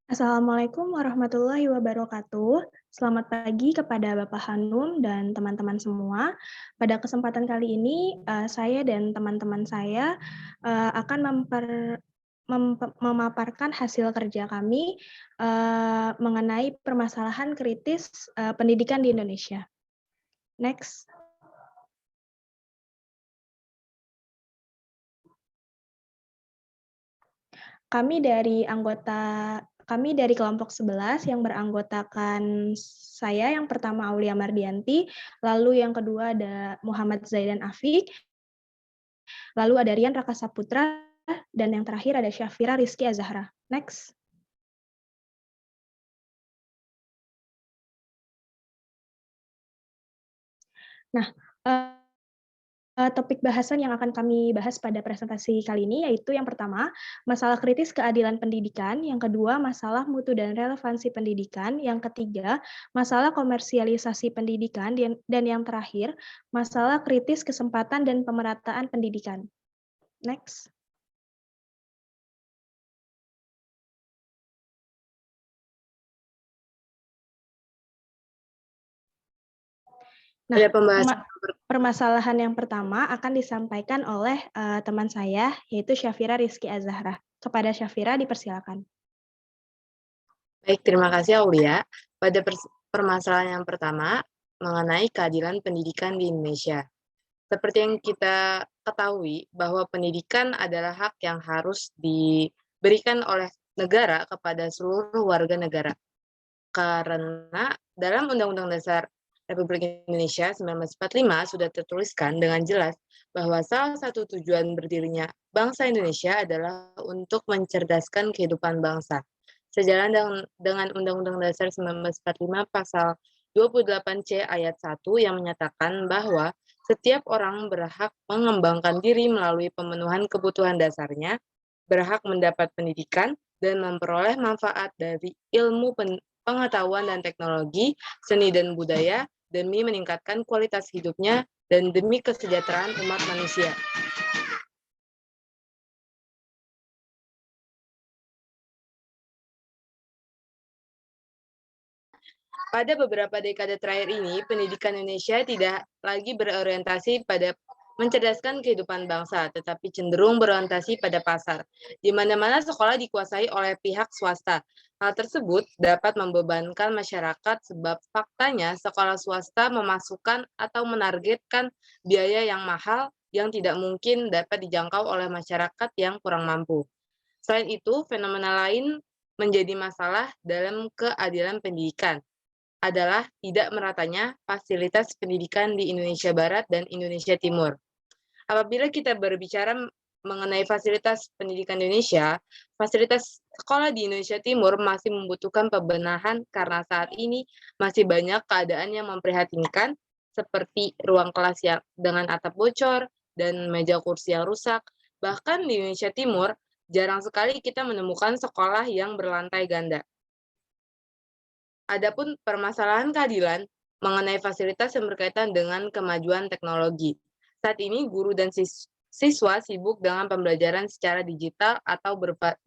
Assalamualaikum warahmatullahi wabarakatuh. Selamat pagi kepada Bapak Hanum dan teman-teman semua. Pada kesempatan kali ini, saya dan teman-teman saya akan memaparkan hasil kerja kami mengenai permasalahan kritis pendidikan di Indonesia. Next. Kami dari kelompok 11 yang beranggotakan saya yang pertama Aulia Mardianti, lalu yang kedua ada Muhammad Zaidan Afiq, lalu ada Rian Raka Saputra, dan yang terakhir ada Syafira Rizky Azahra. Next. Nah, topik bahasan yang akan kami bahas pada presentasi kali ini yaitu yang pertama, masalah kritis keadilan pendidikan, yang kedua, masalah mutu dan relevansi pendidikan, yang ketiga, masalah komersialisasi pendidikan, dan yang terakhir, masalah kritis kesempatan dan pemerataan pendidikan. Next. Nah, permasalahan yang pertama akan disampaikan oleh teman saya, yaitu Syafira Rizky Azahra. Kepada Syafira, dipersilakan. Baik, terima kasih Aulia. Pada permasalahan yang pertama, mengenai keadilan pendidikan di Indonesia. Seperti yang kita ketahui, bahwa pendidikan adalah hak yang harus diberikan oleh negara kepada seluruh warga negara. Karena dalam Undang-Undang Dasar Republik Indonesia 1945 sudah tertuliskan dengan jelas bahwa salah satu tujuan berdirinya bangsa Indonesia adalah untuk mencerdaskan kehidupan bangsa. Sejalan dengan Undang-Undang Dasar 1945 pasal 28C ayat 1 yang menyatakan bahwa setiap orang berhak mengembangkan diri melalui pemenuhan kebutuhan dasarnya, berhak mendapat pendidikan, dan memperoleh manfaat dari ilmu pengetahuan dan teknologi, seni dan budaya, demi meningkatkan kualitas hidupnya dan demi kesejahteraan umat manusia. Pada beberapa dekade terakhir ini, pendidikan Indonesia tidak lagi berorientasi pada mencerdaskan kehidupan bangsa, tetapi cenderung berorientasi pada pasar, di mana-mana sekolah dikuasai oleh pihak swasta. Hal tersebut dapat membebankan masyarakat sebab faktanya sekolah swasta memasukkan atau menargetkan biaya yang mahal yang tidak mungkin dapat dijangkau oleh masyarakat yang kurang mampu. Selain itu, fenomena lain menjadi masalah dalam keadilan pendidikan adalah tidak meratanya fasilitas pendidikan di Indonesia Barat dan Indonesia Timur. Apabila kita berbicara mengenai fasilitas pendidikan Indonesia, fasilitas sekolah di Indonesia Timur masih membutuhkan pembenahan karena saat ini masih banyak keadaan yang memprihatinkan seperti ruang kelas yang dengan atap bocor dan meja kursi yang rusak. Bahkan di Indonesia Timur, jarang sekali kita menemukan sekolah yang berlantai ganda. Adapun permasalahan keadilan mengenai fasilitas yang berkaitan dengan kemajuan teknologi. Saat ini guru dan siswa sibuk dengan pembelajaran secara digital atau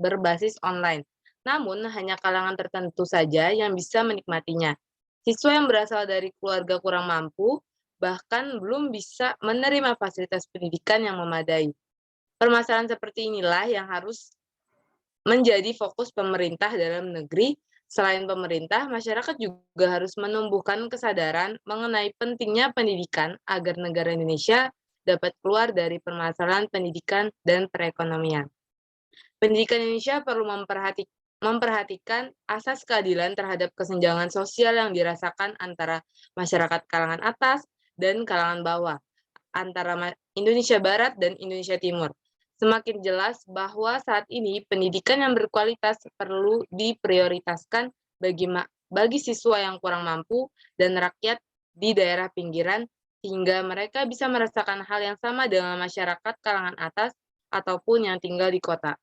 berbasis online. Namun hanya kalangan tertentu saja yang bisa menikmatinya. Siswa yang berasal dari keluarga kurang mampu bahkan belum bisa menerima fasilitas pendidikan yang memadai. Permasalahan seperti inilah yang harus menjadi fokus pemerintah dalam negeri. Selain pemerintah, masyarakat juga harus menumbuhkan kesadaran mengenai pentingnya pendidikan agar negara Indonesia dapat keluar dari permasalahan pendidikan dan perekonomian. Pendidikan Indonesia perlu memperhatikan asas keadilan terhadap kesenjangan sosial yang dirasakan antara masyarakat kalangan atas dan kalangan bawah, antara Indonesia Barat dan Indonesia Timur. Semakin jelas bahwa saat ini pendidikan yang berkualitas perlu diprioritaskan bagi siswa yang kurang mampu dan rakyat di daerah pinggiran, sehingga mereka bisa merasakan hal yang sama dengan masyarakat kalangan atas ataupun yang tinggal di kota.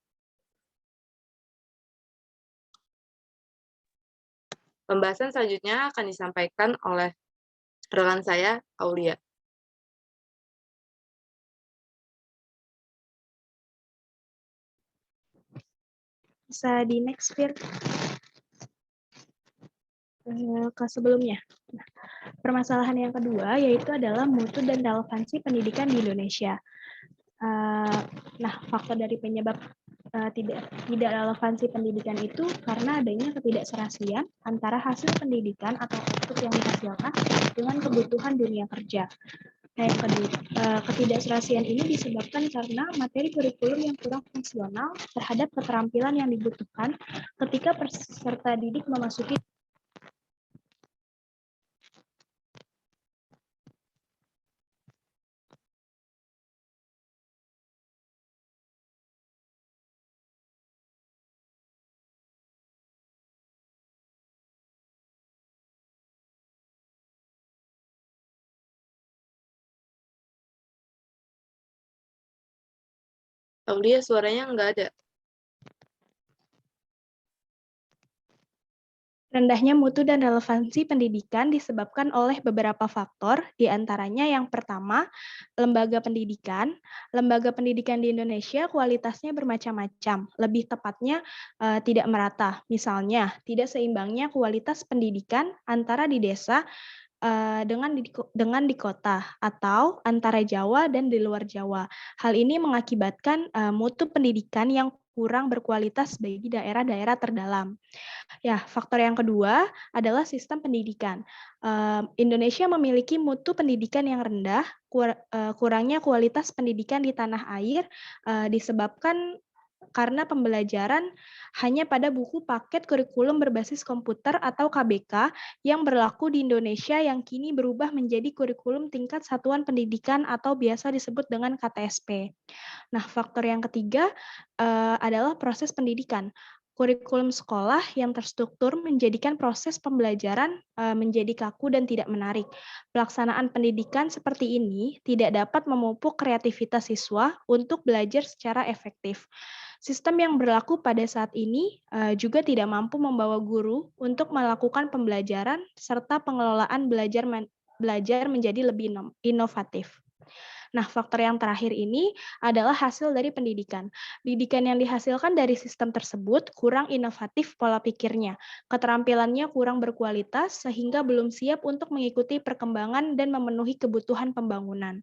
Pembahasan selanjutnya akan disampaikan oleh rekan saya, Aulia. Bisa di next, Fir. ke sebelumnya. Nah, permasalahan yang kedua yaitu adalah mutu dan relevansi pendidikan di Indonesia. Nah, faktor dari penyebab tidak relevansi pendidikan itu karena adanya ketidakserasian antara hasil pendidikan atau output yang dihasilkan dengan kebutuhan dunia kerja. Nah, yang kedua, ketidakserasian ini disebabkan karena materi kurikulum yang kurang fungsional terhadap keterampilan yang dibutuhkan ketika peserta didik memasuki. Aulia, suaranya nggak ada. Rendahnya mutu dan relevansi pendidikan disebabkan oleh beberapa faktor, di antaranya yang pertama, lembaga pendidikan. Lembaga pendidikan di Indonesia kualitasnya bermacam-macam, lebih tepatnya tidak merata. Misalnya, tidak seimbangnya kualitas pendidikan antara di desa dengan di kota atau antara Jawa dan di luar Jawa. Hal ini mengakibatkan mutu pendidikan yang kurang berkualitas bagi daerah-daerah terdalam. Ya, faktor yang kedua adalah sistem pendidikan. Indonesia memiliki mutu pendidikan yang rendah, kurangnya kualitas pendidikan di tanah air disebabkan karena pembelajaran hanya pada buku paket kurikulum berbasis komputer atau KBK yang berlaku di Indonesia yang kini berubah menjadi kurikulum tingkat satuan pendidikan atau biasa disebut dengan KTSP. Nah, faktor yang ketiga adalah proses pendidikan. Kurikulum sekolah yang terstruktur menjadikan proses pembelajaran menjadi kaku dan tidak menarik. Pelaksanaan pendidikan seperti ini tidak dapat memupuk kreativitas siswa untuk belajar secara efektif. Sistem yang berlaku pada saat ini juga tidak mampu membawa guru untuk melakukan pembelajaran serta pengelolaan belajar menjadi lebih inovatif. Nah, faktor yang terakhir ini adalah hasil dari pendidikan. Pendidikan yang dihasilkan dari sistem tersebut kurang inovatif pola pikirnya. Keterampilannya kurang berkualitas sehingga belum siap untuk mengikuti perkembangan dan memenuhi kebutuhan pembangunan.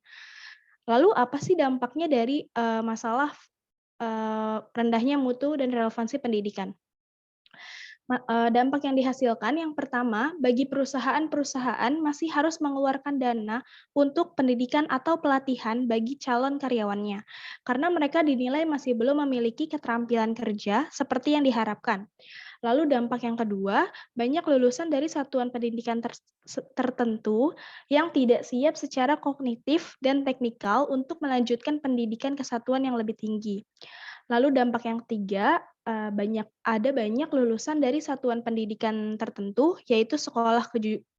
Lalu apa sih dampaknya dari masalah rendahnya mutu dan relevansi pendidikan? Dampak yang dihasilkan yang pertama, bagi perusahaan-perusahaan masih harus mengeluarkan dana untuk pendidikan atau pelatihan bagi calon karyawannya, karena mereka dinilai masih belum memiliki keterampilan kerja seperti yang diharapkan. Lalu dampak yang kedua, banyak lulusan dari satuan pendidikan tertentu yang tidak siap secara kognitif dan teknikal untuk melanjutkan pendidikan ke satuan yang lebih tinggi. Lalu dampak yang ketiga, banyak lulusan dari satuan pendidikan tertentu, yaitu sekolah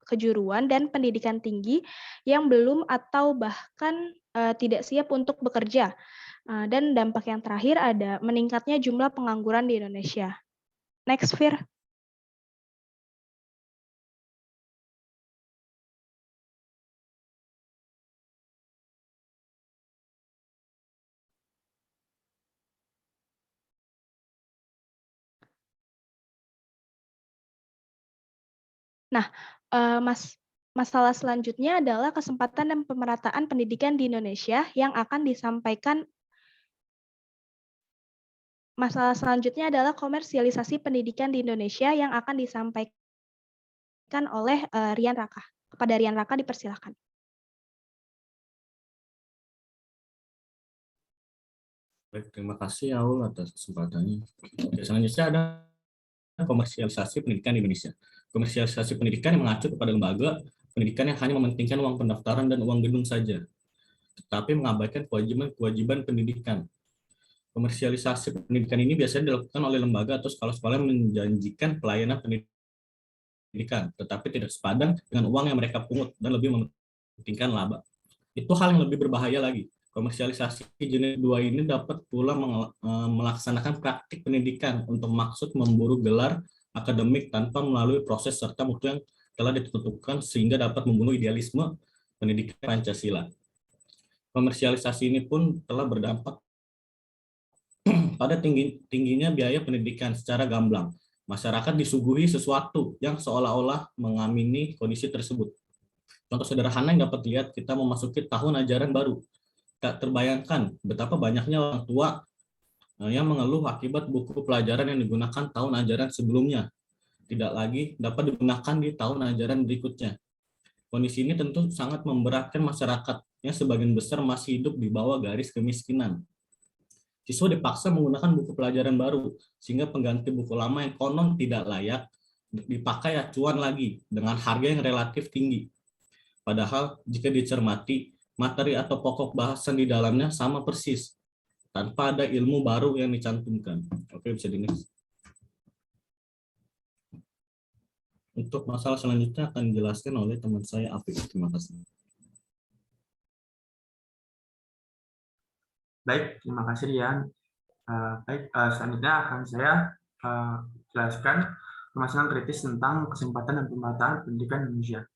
kejuruan dan pendidikan tinggi yang belum atau bahkan tidak siap untuk bekerja. Dan dampak yang terakhir ada meningkatnya jumlah pengangguran di Indonesia. Next, Fir. Nah, masalah selanjutnya adalah kesempatan dan pemerataan pendidikan di Indonesia yang akan disampaikan. Masalah selanjutnya adalah komersialisasi pendidikan di Indonesia yang akan disampaikan oleh Rian Raka. Kepada Rian Raka dipersilakan. Baik, terima kasih Aul atas kesempatannya. Oke, selanjutnya ada komersialisasi pendidikan di Indonesia. Komersialisasi pendidikan yang mengacu kepada lembaga pendidikan yang hanya mementingkan uang pendaftaran dan uang gedung saja, tetapi mengabaikan kewajiban pendidikan. Komersialisasi pendidikan ini biasanya dilakukan oleh lembaga atau sekolah-sekolah yang menjanjikan pelayanan pendidikan, tetapi tidak sepadan dengan uang yang mereka pungut dan lebih mementingkan laba. Itu hal yang lebih berbahaya lagi. Komersialisasi jenis 2 ini dapat pula melaksanakan praktik pendidikan untuk maksud memburu gelar akademik tanpa melalui proses serta mutu yang telah ditentukan sehingga dapat membunuh idealisme pendidikan Pancasila. Komersialisasi ini pun telah berdampak pada tingginya biaya pendidikan secara gamblang. Masyarakat disuguhi sesuatu yang seolah-olah mengamini kondisi tersebut. Contoh sederhana yang dapat dilihat, kita memasuki tahun ajaran baru. Tak terbayangkan betapa banyaknya orang tua yang mengeluh akibat buku pelajaran yang digunakan tahun ajaran sebelumnya tidak lagi dapat digunakan di tahun ajaran berikutnya. Kondisi ini tentu sangat memberatkan masyarakat yang sebagian besar masih hidup di bawah garis kemiskinan. Siswa dipaksa menggunakan buku pelajaran baru, sehingga pengganti buku lama yang konon tidak layak dipakai acuan lagi dengan harga yang relatif tinggi. Padahal jika dicermati, materi atau pokok bahasan di dalamnya sama persis, tanpa ada ilmu baru yang dicantumkan. Oke, bisa di-next. Untuk masalah selanjutnya akan dijelaskan oleh teman saya, Afif. Terima kasih. Baik, terima kasih Rian. Selanjutnya akan saya jelaskan permasalahan kritis tentang kesempatan dan pemerataan pendidikan Indonesia.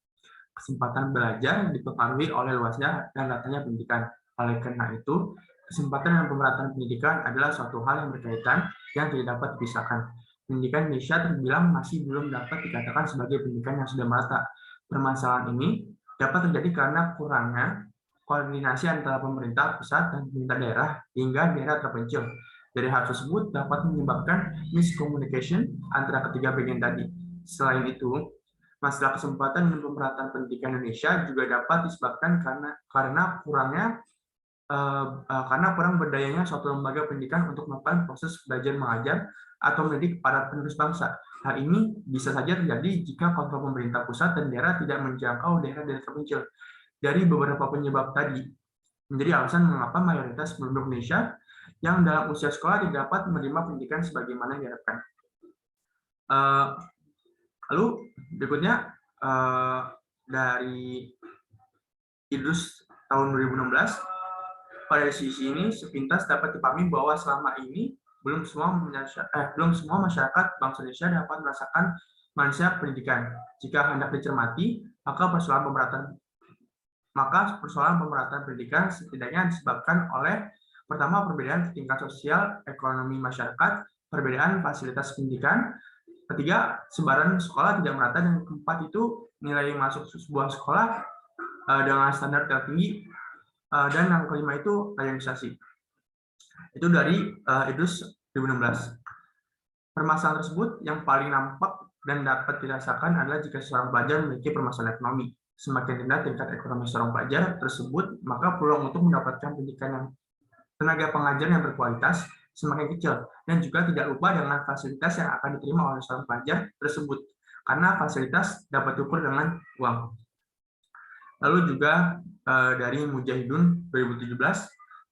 Kesempatan belajar dipengaruhi oleh luasnya dan latanya pendidikan. Oleh karena itu, kesempatan dan pemerataan pendidikan adalah suatu hal yang berkaitan yang tidak dapat dipisahkan. Pendidikan Indonesia terbilang masih belum dapat dikatakan sebagai pendidikan yang sudah merata. Permasalahan ini dapat terjadi karena kurangnya koordinasi antara pemerintah pusat dan pemerintah daerah hingga daerah terpencil. Dari hal tersebut dapat menyebabkan miscommunication antara ketiga bagian tadi. Selain itu, masalah kesempatan dan pemerataan pendidikan Indonesia juga dapat disebabkan karena kurang berdayanya suatu lembaga pendidikan untuk melakukan proses belajar mengajar atau mendidik para penerus bangsa. Hal ini bisa saja terjadi jika kontrol pemerintah pusat dan daerah tidak menjangkau daerah-daerah terpencil. Dari beberapa penyebab tadi, menjadi alasan mengapa mayoritas penduduk Indonesia yang dalam usia sekolah tidak dapat menerima pendidikan sebagaimana diharapkan. Lalu berikutnya dari IDRUS tahun 2016, pada sisi ini sepintas dapat dipahami bahwa selama ini belum semua masyarakat bangsa Indonesia dapat merasakan manfaat pendidikan. Jika hendak dicermati, maka persoalan pemerataan pendidikan setidaknya disebabkan oleh pertama perbedaan tingkat sosial ekonomi masyarakat, perbedaan fasilitas pendidikan, ketiga sebaran sekolah tidak merata, dan keempat itu nilai masuk sebuah sekolah dengan standar tertinggi, dan yang kelima itu kaderisasi. Itu dari IDRUS 2016. Permasalahan tersebut yang paling nampak dan dapat dirasakan adalah jika seorang pelajar memiliki permasalahan ekonomi. Semakin rendah tingkat ekonomi seorang pelajar tersebut, maka peluang untuk mendapatkan pendidikan yang tenaga pengajar yang berkualitas semakin kecil, dan juga tidak lupa dengan fasilitas yang akan diterima oleh seorang pelajar tersebut, karena fasilitas dapat diukur dengan uang. Lalu juga dari Mujahidun 2017,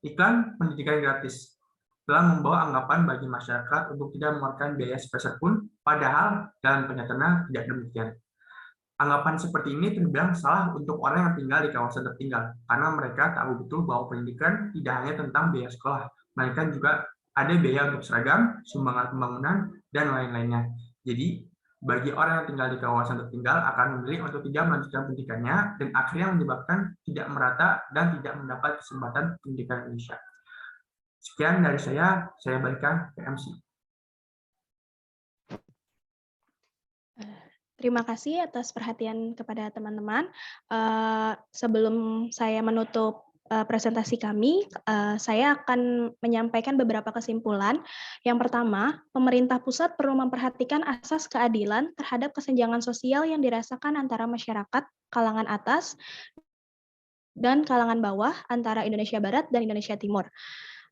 iklan pendidikan gratis telah membawa anggapan bagi masyarakat untuk tidak mengeluarkan biaya sepeser pun, padahal dalam kenyataannya tidak demikian. Anggapan seperti ini terbilang salah untuk orang yang tinggal di kawasan tertinggal, karena mereka tahu betul bahwa pendidikan tidak hanya tentang biaya sekolah, melainkan juga ada biaya untuk seragam, sumbangan pembangunan, dan lain-lainnya. Jadi, bagi orang yang tinggal di kawasan tertinggal akan memilih untuk tidak melanjutkan pendidikannya, dan akhirnya menyebabkan tidak merata dan tidak mendapat kesempatan pendidikan Indonesia. Sekian dari saya berikan ke MC. Terima kasih atas perhatian kepada teman-teman. Sebelum saya menutup presentasi kami, saya akan menyampaikan beberapa kesimpulan. Yang pertama, pemerintah pusat perlu memperhatikan asas keadilan terhadap kesenjangan sosial yang dirasakan antara masyarakat kalangan atas dan kalangan bawah antara Indonesia Barat dan Indonesia Timur.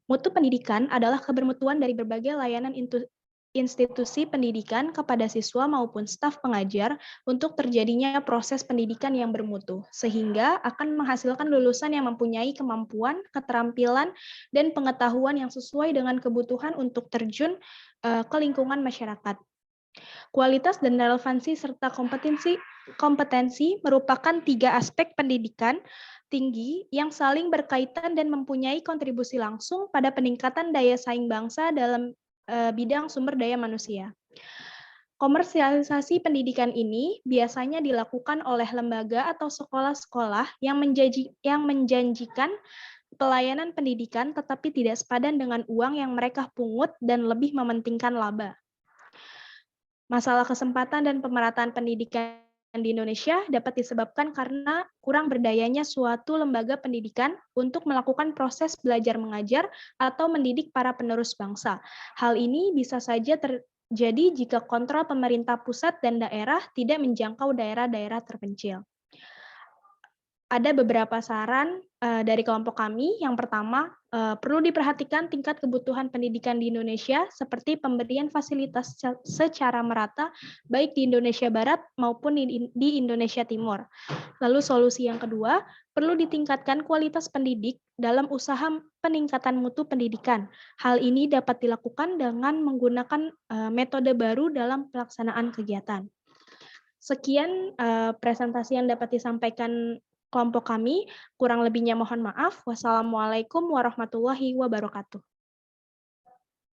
Mutu pendidikan adalah kebermutuan dari berbagai layanan institusi pendidikan kepada siswa maupun staf pengajar untuk terjadinya proses pendidikan yang bermutu, sehingga akan menghasilkan lulusan yang mempunyai kemampuan, keterampilan, dan pengetahuan yang sesuai dengan kebutuhan untuk terjun ke lingkungan masyarakat. Kualitas dan relevansi serta kompetensi merupakan 3 aspek pendidikan tinggi yang saling berkaitan dan mempunyai kontribusi langsung pada peningkatan daya saing bangsa dalam bidang sumber daya manusia. Komersialisasi pendidikan ini biasanya dilakukan oleh lembaga atau sekolah-sekolah yang menjanjikan pelayanan pendidikan tetapi tidak sepadan dengan uang yang mereka pungut dan lebih mementingkan laba. Masalah kesempatan dan pemerataan pendidikan di Indonesia dapat disebabkan karena kurang berdayanya suatu lembaga pendidikan untuk melakukan proses belajar mengajar atau mendidik para penerus bangsa. Hal ini bisa saja terjadi jika kontrol pemerintah pusat dan daerah tidak menjangkau daerah-daerah terpencil. Ada beberapa saran dari kelompok kami. Yang pertama, perlu diperhatikan tingkat kebutuhan pendidikan di Indonesia seperti pemberian fasilitas secara merata baik di Indonesia Barat maupun di Indonesia Timur. Lalu solusi yang kedua, perlu ditingkatkan kualitas pendidik dalam usaha peningkatan mutu pendidikan. Hal ini dapat dilakukan dengan menggunakan metode baru dalam pelaksanaan kegiatan. Sekian presentasi yang dapat disampaikan kelompok kami. Kurang lebihnya mohon maaf. Wassalamualaikum warahmatullahi wabarakatuh.